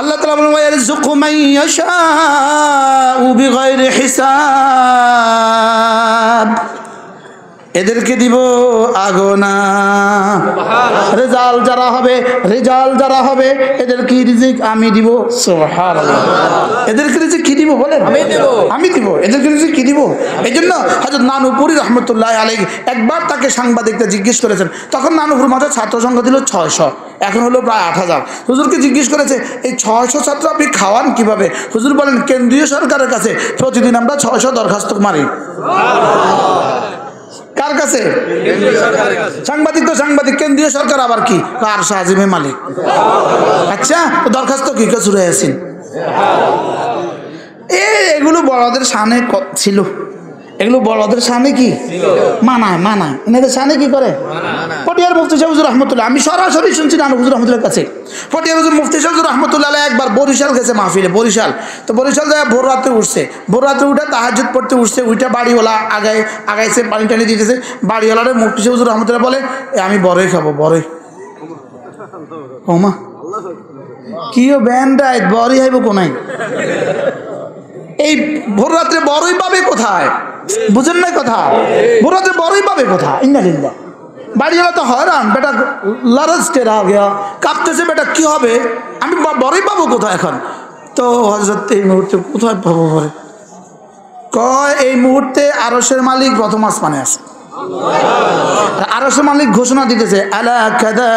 আল্লাহ তাআলা বলেন ওয়ারযুকু মান ইয়াশাউ বিগাইরি হিসাব, এদেরকে দিব আগনা। রেজাল্ট যারা হবে এদেরকে রিজিক আমি দিব। সুবহানাল্লাহ। এদেরকে রিজিক কি দিব বলেন? আমি দিব। এদেরকে রিজিক কি দিব? এইজন্য হযরত নানুপুরি রাহমাতুল্লাহ আলাইহি একবার তাকে সাংবাদিকরা জিজ্ঞেস করেছেন, তখন নানুপুর মাঠে ছাত্র সংখ্যা ছিল 600, এখন হলো প্রায় 8000। হুজুরকে জিজ্ঞেস করেছে এই 600 ছাত্র আপনি খাওয়ান কিভাবে? হুজুর বলেন কেন্দ্রীয় সরকারের কাছে প্রতিদিন আমরা 600 দরখাস্ত মারি। কার কাছে? সাংবাদিক তো সাংবাদিক, কেন্দ্রীয় সরকার আবার কি? কার শাহজিমে মালিক। আচ্ছা দরখাস্ত কি কসুরে আছেন? এগুলো বড়দের শানে ছিল, এগুলো বড়দের শানে কি মানায় এনাদের শানে কি করে? পটিয়ার মুফতি সাহেব হুজুর রাহমাতুল্লাহ, আমি সরাসরি শুনছি নানু হুজুর রাহমাতুল্লাহর কাছে। পটিয়ার হুজুর মুফতি সাহেব হুজুর রাহমাতুল্লাহ একবার বরিশাল গেছে মাহফিলে, বরিশাল যায় ভোর রাতে উঠে তাহাজ্জুদ পড়তে উঠছে, ওইটা বাড়িওয়ালা আগাইছে পানি টানি দিতেছে। বাড়িওয়ালারে মুফতি সাহেব হুজুর রাহমাতুল্লাহ বলে আমি বড়ই খাবো, বড়ই। ওমা কিও ব্যান্ডাই বড়ই হাইব কোনাই, এই ভোর রাত্রে বড়ই পাবে কোথায়? বুঝেন না কথা? ভোর রাত্রে বড়ই পাবে কোথায়? ইন্নালিল্লাহ। বাড়িওয়ালা তো হয়রান, বেটা লারজ টেরা গিয়া কাঁপতেছে, বেটা কি হবে, আমি বড়ই পাবো কোথায় এখন? তো হযরত এই মুহূর্তে কোথায় পাবো বলে কয় এই মুহূর্তে আরশের মালিক প্রথম আসমানে আছে। আরশের মালিক ঘোষণা দিতেছে আলা কাদা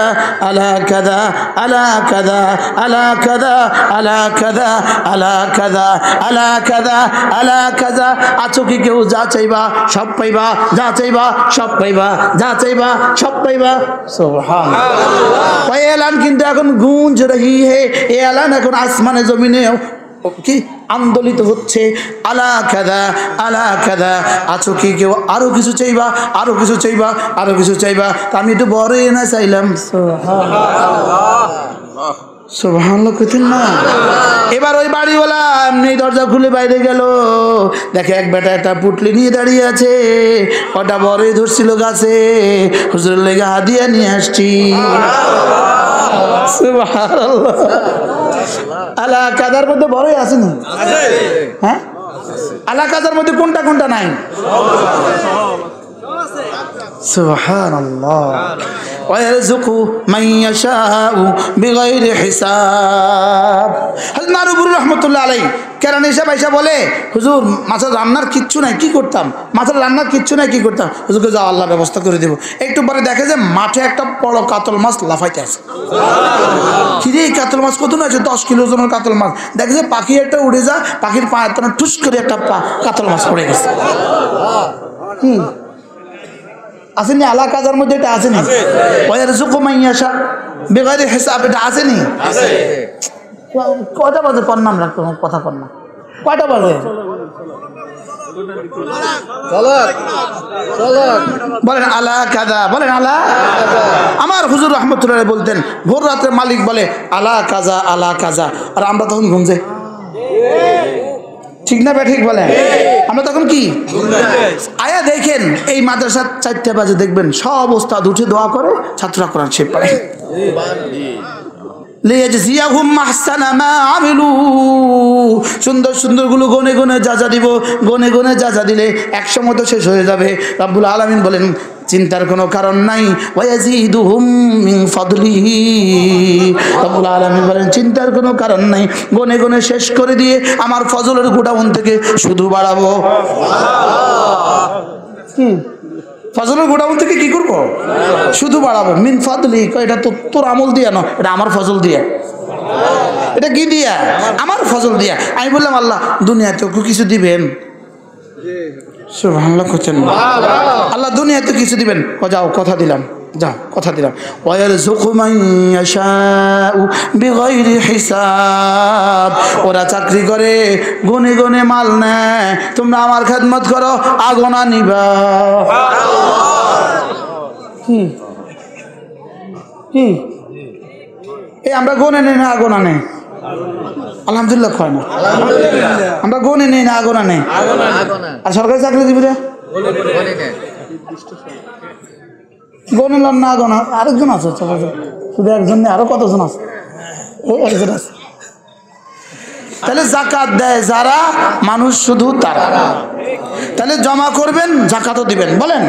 আলা কাদা আলা কাদা আলা কাদা আলা কাদা আলা কাদা আলা কাদা আলা কাদা। আছো কি কেউ? যা চাইবা সব পাইবা, যা চাইবা সব পাইবা, যা চাইবা সব পাইবা। সুবহানাল্লাহ। ওই এলান কিন্তু এখন গুঞ্জ রহি হে, এই এলান এখন আসমানে জমিনে কি আন্দোলিত হচ্ছে। আলা কাদা আলা কাদা, আছো কি কেউ? আরো কিছু চাইবা, আরো কিছু চাইবা, আরো কিছু চাইবা। আমি একটু বড়ই না চাইলাম। সুবহানাল্লাহ কইতেন না? এবার ওই বাড়িওয়ালা এমনি দরজা খুলে বাইরে গেল, দেখে এক বেটা একটা পুটলি নিয়ে দাঁড়িয়ে আছে, ওটা বড়ই ধরছিল গাছে, হুজুরের লেগে হাদিয়া নিয়ে আসছি। সুবহানাল্লাহ। আলা কাদার মধ্যে বড়ই আছে না? হ্যাঁ, আলা কাদার মধ্যে কোনটা কোনটা নাই? সুবহানাল্লাহ। ওয়ারযুকু মান ইয়াশাউ বিগাইরি হিসাব। হযরত নানুপুরি রাহমাতুল্লাহ আলাইহি কেরানি সাহেব আইসা বলে হুজুর মাছের রান্নার কিচ্ছু নাই, কি করতাম? মাছের রান্নার কিচ্ছু নাই, কি করতাম? হুজুরকে যাও আল্লাহ ব্যবস্থা করে দেবো। একটু পরে দেখে যে মাঠে একটা বড় কাতল মাছ লাফাইতে আছে। কিরে কাতল মাছ কত না আছে? 10 কিলো ওজনের কাতল মাছ। দেখে যে পাখি একটা উড়ে যা, পাখির পায়ের তলায় ঠুস করে একটা কাতল মাছ পড়ে গেছে। কি আসেনি? আলা কাদার মধ্যে এটা আসেনি? ওয়ারযুকু মান ইয়াশা বিগাইরি হিসাব, এটা আসেনি? কয়টা বাজে? পর নাম রাখতো কথা কর না, কয়টা বাজে? বলেন আলা কাদা, বলেন আলা। আমার হুজুর রাহমাতুল্লাহ বলতেন ভোর রাতে মালিক বলে আলা কাজা আলা কাজা, আর আমরা তখন ঘুমছে। ঠিক না ঠিক বলেন? আমরা তখন কি আয়া দেখেন এই মাদ্রাসা 4টা বাজে দেখবেন সব ওস্তাদ উঠে দোয়া করে, ছাত্ররা কোরআন শরীফ পড়ে। লিয়াজজিয়াহুম আহসানা মা আমিলু, সুন্দর সুন্দর গুলো গনে গনে যা দিব, গনে গনে যা দিলে একসময় তো শেষ হয়ে যাবে। রাব্বুল আলামিন বলেন চিন্তার কোনো কারণ নাই, ওয়ায়াজিদুহুম মিন ফাদলিহি। রাব্বুল আলামিন বলেন চিন্তার কোনো কারণ নাই, গনে গনে শেষ করে দিয়ে আমার ফজলের গোডাউন থেকে শুধু বাড়াবো। কি ফজলের গোডাউন থেকে কি করবো? শুধু বাড়াবো। মিন ফাদলি, এটা তো তোর আমল দিয়া না, এটা আমার ফজল দিয়া। এটা কি দিয়া? আমার ফজল দিয়া। আমি বললাম আল্লাহ দুনিয়াতে কিছু দিবেন? সুবহানাল্লাহ করছেন আল্লাহ দুনিয়াতে কিছু দিবেন? যাও কথা দিলাম, যাও কথা দিলাম। ওয়ারযুকু মান ইয়াশাউ বিগাইরি হিসাব। ওরা চাকরি করে গনে গনে মাল নেয়, তোমরা আমার খেদমত করো আগনা নিবা। কি কি এই আমরা গনে নেই না আগনা নেই? আলহামদুলিল্লাহ কয় না, আমরা গনে নেই না আগনা নেই। আর সরকারি চাকরি দিবি রে গনে না আগনা। আরেকজন আছে শুধু একজন নেই, আরো কতজন আছে? এই একজন আছে। তাহলে জাকাত দেয় যারা, মানুষ শুধু তারা। তাহলে জমা করবেন, জাকাতও দিবেন। বলেন,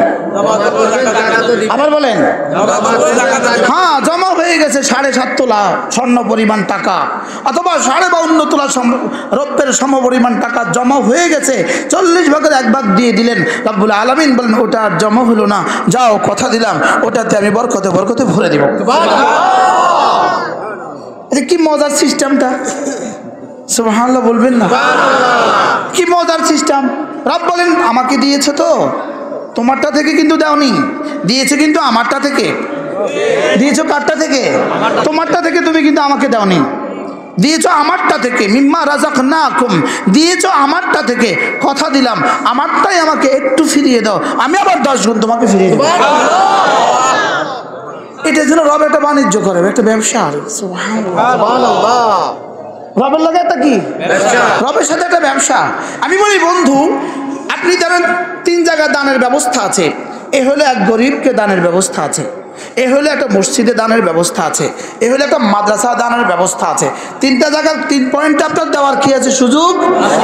আবার বলেন। হ্যাঁ, জমা হয়ে গেছে 7.5 তোলা স্বর্ণ পরিমাণ টাকা, অথবা 52.5 তোলা রৌপ্যের সম পরিমাণ টাকা জমা হয়ে গেছে। 40 ভাগের 1 ভাগ দিয়ে দিলেন। রব্বুল আলামিন বলেন, ওটা আর জমা হলো না, যাও কথা দিলাম ওটাতে আমি বরকতে বরকতে ভরে দিব। কি মজার সিস্টেমটা, সুবহানাল্লাহ বলবেন না? কি মজার সিস্টেম। রব বলেন, আমাকে দিয়েছে তো, তোমারটা থেকে কিন্তু দাওনি, দিয়েছে কিন্তু আমারটা থেকে। দিয়েছো কারটা থেকে? তোমারটা থেকে, তুমি কিন্তু আমাকে দাওনি, দিয়েছো আমারটা থেকে। মিম্মা রাযাকনাকুম, দিয়েছো আমারটা থেকে। কথা দিলাম আমারটাই আমাকে একটু ফিরিয়ে দাও, আমি আবার 10 গুণ তোমাকে ফিরিয়ে দেব। এটা যেন রব একটা বাণিজ্য করে, একটা ব্যবসা। সুবহানাল্লাহ, রবের লাগে একটা কি, রবের সাথে একটা ব্যবসা। আমি বলি বন্ধু, আপনি জানেন 3 জায়গায় দানের ব্যবস্থা আছে। এ হলো এক গরিবকে দানের ব্যবস্থা আছে, এ হলো একটা মসজিদে দানের ব্যবস্থা আছে, এ হলো একটা মাদ্রাসা দানের ব্যবস্থা আছে। 3টা জায়গার 3 পয়েন্ট আপনার দেওয়ার কি আছে, সুযোগ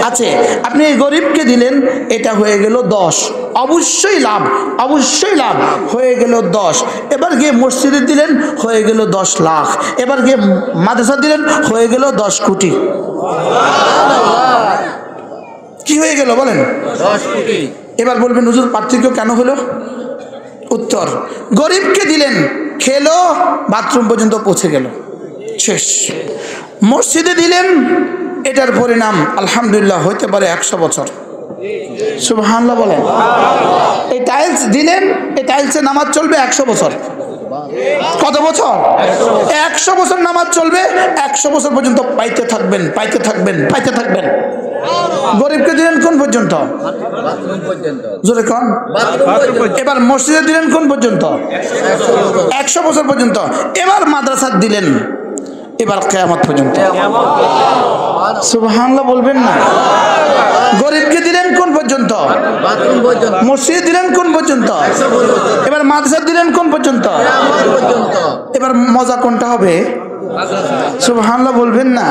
আছে। আপনি এই গরিবকে দিলেন, এটা হয়ে গেল 10, অবশ্যই লাভ, অবশ্যই লাভ, হয়ে গেল 10। এবার গিয়ে মসজিদে দিলেন, হয়ে গেল 10 লাখ। এবার গিয়ে মাদ্রাসা দিলেন, হয়ে গেল 10 কোটি। কি হয়ে গেল বলেন? 10 কোটি। এবার বলবেন, হুজুর পার্থক্য কেন হলো? উত্তর, গরিবকে দিলেন, খেলো, বাথরুম পর্যন্ত পৌঁছে গেল, শেষ। মসজিদে দিলেন, এটার পরিণাম আলহামদুলিল্লাহ হইতে পারে 100 বছর। সুবহানাল্লাহ বলেন। এই টাইলস দিলেন, এই টাইলসে নামাজ চলবে 100 বছর। কত বছর? 100 বছর নামাজ চলবে, 100 বছর পর্যন্ত পাইতে থাকবেন, পাইতে থাকবেন, পাইতে থাকবেন। গরিবকে দিলেন কোন পর্যন্ত? জোরে কোন? এবার মসজিদে দিলেন কোন পর্যন্ত? 100 বছর পর্যন্ত। এবার মাদ্রাসা দিলেন, এবার কিয়ামত পর্যন্ত। সুবহানাল্লাহ বলবেন না? গরিবকে দিলেন কোন পর্যন্ত? মসজিদে দিলেন কোন পর্যন্ত? এবার মাদ্রাসা দিলেন কোন পর্যন্ত? এবার মজা কোনটা হবে? সুবহানাল্লাহ বলবেন না?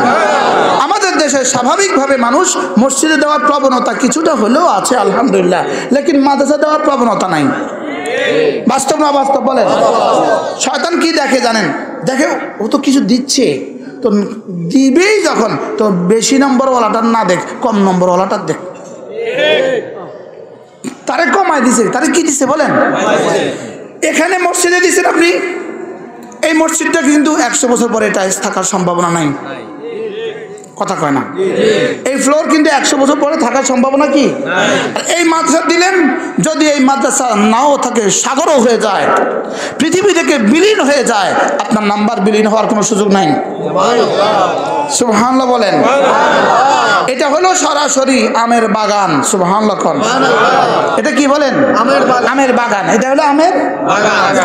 আমাদের দেশে স্বাভাবিকভাবে মানুষ মসজিদে দেওয়ার প্রবণতা কিছুটা হলেও আছে আলহামদুলিল্লাহ, লেকিন মাদ্রাসা দেওয়ার প্রবণতা নাই। বাস্তব না বাস্তব বলেন? শয়তান কি দেখে জানেন? দেখে ও তো কিছু দিচ্ছে, তো দিবেই যখন, তো বেশি নম্বরওয়ালাটার না দেখ, কম নম্বরওয়ালাটার দেখ। তারে কমায় দিছে, তারে কি দিছে বলেন? এখানে মসজিদে দিচ্ছেন আপনি, এই মসজিদটা কিন্তু 100 বছর পরে এটা থাকার সম্ভাবনা নাই। কথা কয় না? এই ফ্লোর কিন্তু 100 বছর পরে থাকার সম্ভাবনা কি? এই মাদ্রাসা দিলেন, যদি এই মাদ্রাসা নাও থাকে, সাগরও হয়ে যায়, পৃথিবী থেকে বিলীন হয়ে যায়, আপনার নাম্বার বিলীন হওয়ার কোনো সুযোগ নাই। সুবহানাল্লাহ বলেন। এটা হলো সরাসরি আমের বাগান। সুবহানাল্লাহ কোন? এটা কি বলেন? আমের বাগান। এটা হলো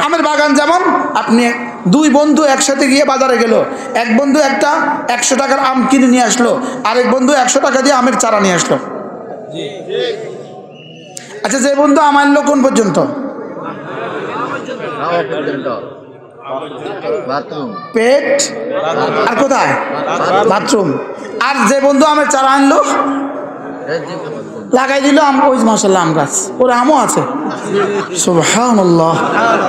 আমের বাগান। যেমন আপনি 2 বন্ধু একসাথে গিয়ে বাজারে গেল, এক বন্ধু একটা 100 টাকার আম কিনে নিয়ে আসলো, আরেক বন্ধু 100 টাকা দিয়ে আমের চারা নিয়ে আসলো। আচ্ছা, যে বন্ধু আম আনলো কোন পর্যন্ত? পেট আর কোথায়? বাথরুম। আর যে বন্ধু আমের চারা আনলো, লাগাই দিল আম, ওই মাশাআল্লাহ আম গাছ, ওর আমও আছে। সুবহানাল্লাহ,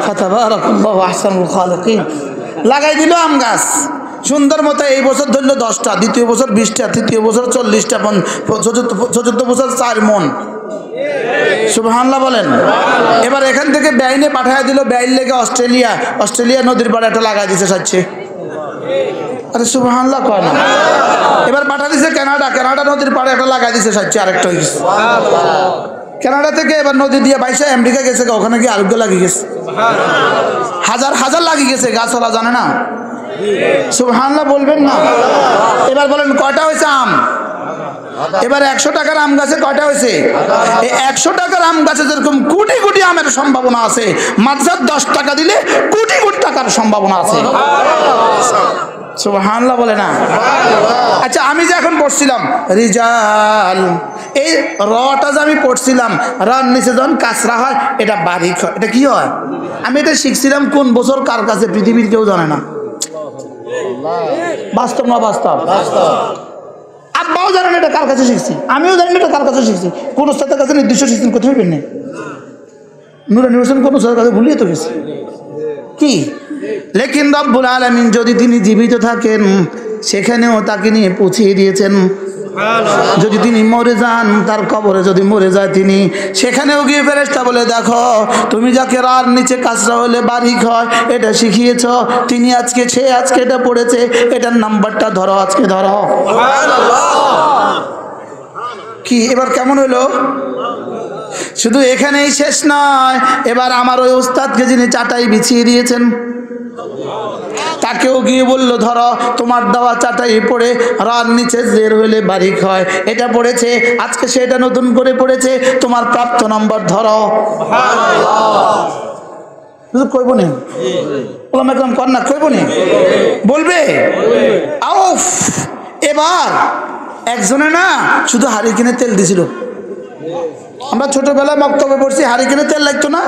ফাতাবারাকাল্লাহু আহসানুল খালিকিন। লাগাই দিল আম গাছ সুন্দর মতো। এই বছর ধরলো 10টা, দ্বিতীয় বছর 20টা, তৃতীয় বছর 40টা, চতুর্থ বছর 4 মণ। সুবহানাল্লাহ বলেন। এবার এখান থেকে বেআইনে পাঠায় দিল, বেআইন লেগে অস্ট্রেলিয়া নদীর পাড়ে একটা লাগাই দিছে সাচ্ছে। আরে সুবহানাল্লাহ কয় না? এবার পাঠা দিছে কানাডা নদীর পাড়ে একটা লাগাই দিছে সাচ্ছে, আরেকটা হয়ে গেছে। কানাডা থেকে এবার নদী দিয়ে বাইশে আমেরিকা গেছে, ওখানে গিয়ে আরোগ্য লাগিয়ে গেছে, হাজার লাগিয়ে গেছে, গাছওয়ালা জানে না। সুবহানাল্লাহ বলবেন না? এবার বলেন কয়টা হয়েছে আম? এবার 100 টাকার আম গাছে কয়টা হয়েছে? এই 100 টাকার আম গাছে যেরকম কোটি কোটি আমের সম্ভাবনা আছে, মাদ্রাসার 10 টাকা দিলে কোটি কোটি টাকার সম্ভাবনা আছে। সুবহানাল্লাহ বলে না? আচ্ছা, আমি যে এখন পড়ছিলাম রিজাল, এই রটা যে আমি পড়ছিলাম, রান নিচে যখন কাছরা হয়, এটা বারিক হয়। এটা কি হয়? আমি এটা শিখছিলাম কোন বছর কার কাছে, পৃথিবীর কেউ জানে না। বাস্তব না বাস্তব? আব্বাও জানেন এটা কার কাছে শিখছি, আমিও জানি এটা কার কাছে শিখছি। কোন উস্তাদের কাছে নির্দিষ্ট শিখছেন কোথাও পারবেন না। নুরানি হোসেন কোন উস্তাদের কাছে ভুলিয়ে তো গেছি কি। লেকিন রব্বুল আলামিন যদি তিনি জীবিত থাকেন সেখানেও তাকে নিয়ে পৌঁছিয়ে দিয়েছেন। যদি তিনি মরে যান, তার কবরে যদি মরে যায় তিনি, সেখানেও গিয়ে ফেরেশতা বলে দেখো তুমি যাকে রার নিচে কাঁচরা হলে বাড়ি হয় এটা শিখিয়েছ, তিনি আজকে এটা পড়েছে, এটার নাম্বারটা ধরো, আজকে ধরো। কি এবার কেমন হলো? শুধু এখানেই শেষ নয়, এবার আমার ওই উস্তাদকে যিনি চাটাই বিছিয়ে দিয়েছেন তাকেও গিয়ে বললো ধরো তোমার দেওয়া চাটাই পড়ে রার নিচে জের হইলে বাড়ি হয় এটা পড়েছে, আজকে সেটা নতুন করে পড়েছে, তোমার প্রাপ্ত নম্বর ধরো। কইব নি ওলামায়ে কর না, কইব নি বলবে আউফ। এবার একজনে না শুধু হারিকেনে তেল দিছিল। আমরা ছোটবেলায় মক্তবে পড়ছি হারিকেনে তেল লাগতো না,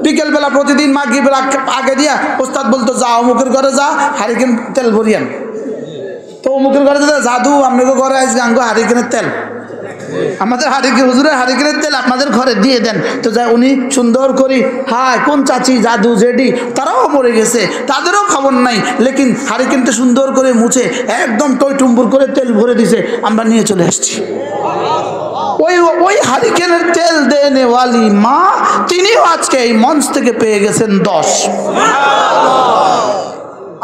বিকেলবেলা প্রতিদিন মাগরিবের আগে দিয়া ওস্তাদ বলতো যা অমুকের ঘরে যা হারিকেন তেল ভরিয়ান। তো অমুকের ঘরে যা জাদু আপনাকে ঘরে আজকে আঙ্গ হারিকেনের তেল, আমাদের হারিকেন হুজুরের হারিকেনের তেল আপনাদের ঘরে দিয়ে দেন। তো যাই উনি সুন্দর করি হায় কোন চাচি জাদু জেডি তারাও মরে গেছে, তাদেরও খবর নাই, লেকিন হারিকেনটা সুন্দর করে মুছে একদম টই টুম্বুর করে তেল ভরে দিছে, আমরা নিয়ে চলে এসেছি। ওই হারিকেনের তেল দেনেওয়ালি মা তিনিও আজকে এই মঞ্চ থেকে পেয়ে গেছেন 10।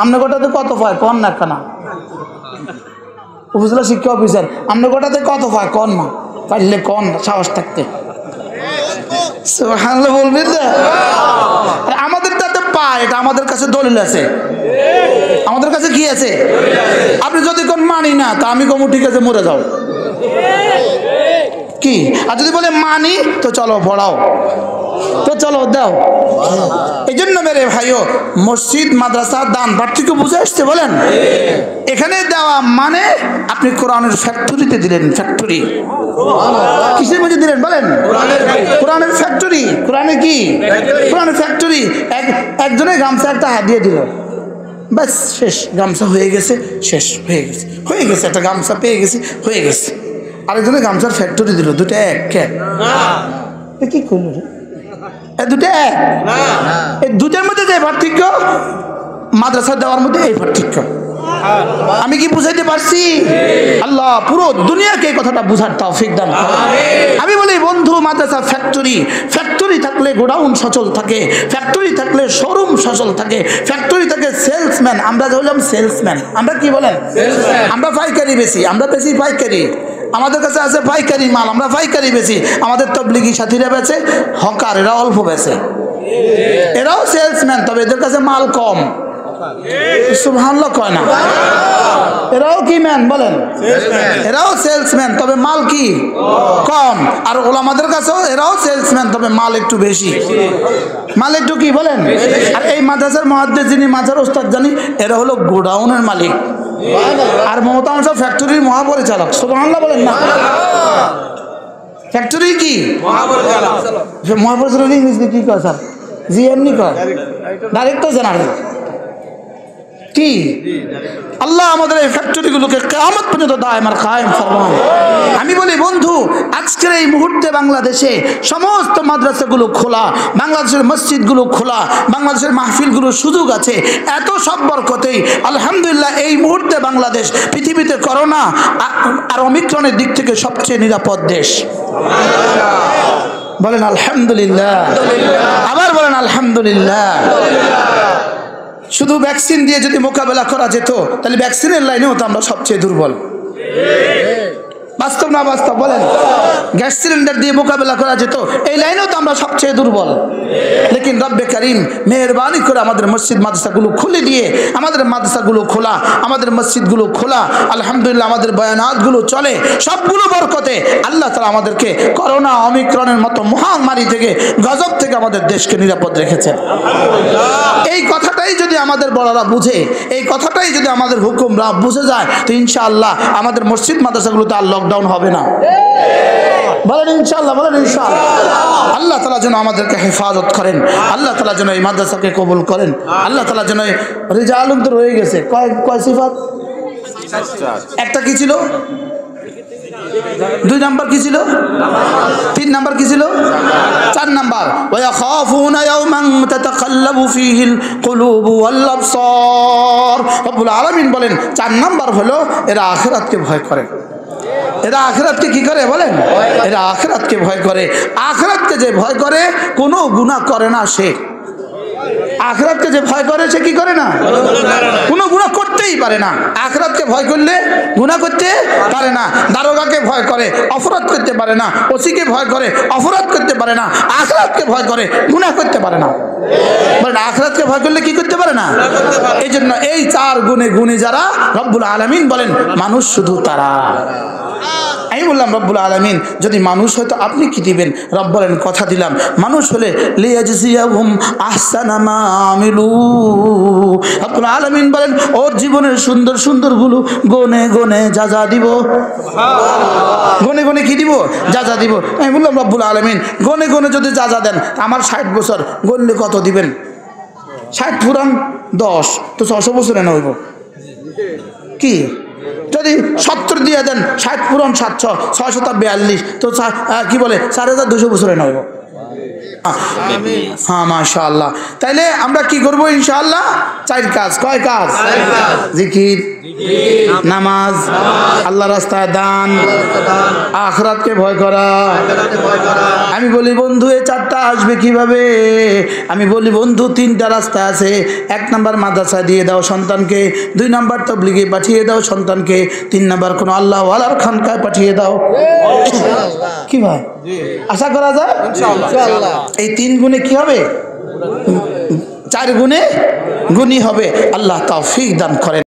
আপনার গোটাতে কত পায় কন না কেনা উপজেলা শিক্ষা অফিসার, আপনার গোটাতে কত পায় কন না, পারলে কন সাহস থাকতে বলবেন না। আমাদের তাতে পায়, এটা আমাদের কাছে দলিল আছে, আমাদের কাছে কি আছে। আপনি যদি কোন মানি না তা আমি কমু ঠিক আছে মরে যাও কি, আর যদি বলে মানি তো চলো পড়াও, তো চলো দাও। এই জন্য মেরে ভাইও মসজিদ মাদ্রাসা দান পার্থক্য বুঝে আসছে বলেন। এখানে দেওয়া মানে আপনি কোরআনের ফ্যাক্টরিতে দিলেন, ফ্যাক্টরি কিসের মধ্যে দিলেন বলেন, কোরআনের ফ্যাক্টরি। কোরআনে কি কোরআনের ফ্যাক্টরি। একজনে গামছা একটা হাত দিয়ে দিল, ব্যাস শেষ, গামছা হয়ে গেছে, শেষ হয়ে গেছে, হয়ে গেছে, একটা গামছা পেয়ে গেছি, হয়ে গেছে। আরেকজনে গামছার ফ্যাক্টরি দিল, দুটো এক কি করলো দুটো এক, এই দুটোর মধ্যে যে পার্থক্য মাদ্রাসা দেওয়ার মধ্যে এই পার্থক্য। আমি কি বুঝাইতে পারছি? আল্লাহ পুরো দুনিয়াকে এই কথাটা বুঝার তৌফিক দান করেন। আমি বলি বন্ধু মাদ্রাসা ফ্যাক্টরি, ফ্যাক্টরি থাকলে গোডাউন সচল থাকে, ফ্যাক্টরি থাকলে শোরুম সচল থাকে, ফ্যাক্টরি থাকে সেলসম্যান। আমরা হলাম সেলসম্যান, আমরা কি বলেন, আমরা পাইকারি বেশি, আমরা বেশি পাইকারি, আমাদের কাছে আছে পাইকারি মাল, আমরা পাইকারি বেশি। আমাদের তবলিগি সাথীরা বেচে হকার, এরা অল্প বেচে, এরাও সেলসম্যান, তবে এদের কাছে মাল কম। সুবহানাল্লাহ কয় না, এরাও কি ম্যান বলেন, এরাও সেলসম্যান তবে মাল কি কম। আর ওলামাদের কাছেও এরাও সেলসম্যান তবে মাল একটু বেশি, মাল একটু কি বলেন। আর এই মাদ্রাসার মুহাদ্দিস যিনি, মাদ্রাসার ওস্তাদ জানি, এরা হলো গোডাউনের মালিক, আর মমতা আমসা ফ্যাক্টরির মহাপরিচালক। সুবহানাল্লাহ বলেন না, ফ্যাক্টরি কি মহাপরিচালক ইংলিশে কি কয় স্যার, জি এমনি কয়, ডাইরেক্টর জেনারেল কি। আল্লাহ আমাদের এই ফ্যাক্টরিগুলোকে কিয়ামত পর্যন্ত দায়মার কায়েম ফরমান। আমি বলি বন্ধু আজকের এই মুহূর্তে বাংলাদেশে সমস্ত মাদ্রাসাগুলো খোলা, বাংলাদেশের মসজিদগুলো খোলা, বাংলাদেশের মাহফিলগুলোর সুযোগ আছে, এত সব বরকতেই আলহামদুলিল্লাহ এই মুহূর্তে বাংলাদেশ পৃথিবীতে করোনা আর ওমিক্রনের দিক থেকে সবচেয়ে নিরাপদ দেশ। বলেন আলহামদুলিল্লাহ, আবার বলেন আলহামদুলিল্লাহ। শুধু ভ্যাকসিন দিয়ে যদি মোকাবেলা করা যেত তাহলে ভ্যাকসিনের লাইনেও তো আমরা সবচেয়ে দুর্বল। বাস্তব না বাস্তব বলেন, গ্যাস সিলিন্ডার দিয়ে মোকাবেলা করা যেত এই লাইনেও তো আমরা সবচেয়ে দুর্বল। লেকিন রব্বে করিম মেহরবানি করে আমাদের মসজিদ মাদ্রাসাগুলো খুলে দিয়ে, আমাদের মাদ্রাসাগুলো খোলা, আমাদের মসজিদগুলো খোলা, আলহামদুলিল্লাহ আমাদের বয়ানাতগুলো চলে, সবগুলো বরকতে আল্লাহ তাআলা আমাদেরকে করোনা ওমিক্রনের মতো মহামারী থেকে, গজব থেকে আমাদের দেশকে নিরাপদ রেখেছেন। এই কথাটাই যদি আমাদের বড়রা বুঝে, এই কথাটাই যদি আমাদের হুকুমরা বুঝে যায়, তো ইনশাআল্লাহ আমাদের মসজিদ মাদ্রাসাগুলোতে আর লকডাউন হবে না। বলেন ইনশাআল্লাহ, বলেন ইনশাআল্লাহ। আল্লাহ তাআলা যেন আমাদেরকে হেফাজত করেন, আল্লাহ তাআলা যেন এই মাদ্রাসাকে কবুল করেন, আল্লাহ তাআলা যেন রিজালুন তো রয়ে গেছে কয় সিফাত, একটা কি ছিল? 2 নাম্বার কি ছিল? 3 নাম্বার কি ছিল? 4 নাম্বার ওয়াখাফুনা ইয়াওমান তাতাকাল্লাবু ফীহিল কুলুবু ওয়াল আবসার। রব্বুল আলামিন বলেন 4 নাম্বার হলো এরা আখিরাতকে ভয় করে। এরা আখিরাতকে কি করে বলেন? এরা আখিরাতকে ভয় করে। আখিরাতকে যে ভয় করে কোনো গুনাহ করে না সে। আখিরাতকে যে ভয় করে সে কি করে না? কোনো গুনাহ করতেই পারে না। আখিরাতকে ভয় করলে গুনাহ করতে পারে না। দারোগাকে ভয় করে অপরাধ করতে পারে না। ওসিকে ভয় করে অপরাধ করতে পারে না। আখিরাতকে ভয় করে গুনাহ করতে পারে না। বলেন আখিরাতকে ভয় করলে কি করতে পারে না? এই জন্য এই 4 গুণে গুণী যারা রব্বুল আলামিন বলেন মানুষ শুধু তারা। আমি বললাম রব্বুল আলামিন যদি মানুষ হয়তো আপনি কি দিবেন? রব বলেন কথা দিলাম মানুষ হলে লিয়াজজিয়াহুম আহসানা মা আমিলু। রব্বুল আলামিন বলেন ওর জীবনের সুন্দর সুন্দর গুলো গনে গনে যা যা দিব, গনে গনে কি দিব? যা যা দিব। আমি বললাম রব্বুল আলামিন গনে গনে যদি যা যা দেন আমার 60 বছর গনলে কত দিবেন? 60 পুরান 10 তো 600 বছরে না হইব কি? যদি 70 দিয়ে দেন 60 পুরন 700 642 তো কি বলে 4200 বছরে নয়। হ্যাঁ মাশাআল্লাহ। তাইলে আমরা কি করব ইনশাআল্লাহ? 4 কাজ। কয় কাজ? জিকির, নামাজ, আল্লাহর রাস্তায় দান, আখিরাতকে ভয় করা। আমি বলি বন্ধু এই 4টা আসবে কিভাবে? আমি বলি বন্ধু 3টা রাস্তা আছে। 1 নাম্বার মাদ্রাসায় দিয়ে দাও সন্তানকে, 2 নাম্বার তাবলীগে পাঠিয়ে দাও সন্তানকে, 3 নাম্বার কোন আল্লাহ ওয়ালার খানকায় পাঠিয়ে দাও। কি ভাই আশা করা যায় ইনশাআল্লাহ? এই 3 গুণে কি হবে? 4 গুণে গুণী হবে। আল্লাহ তৌফিক দান করেন।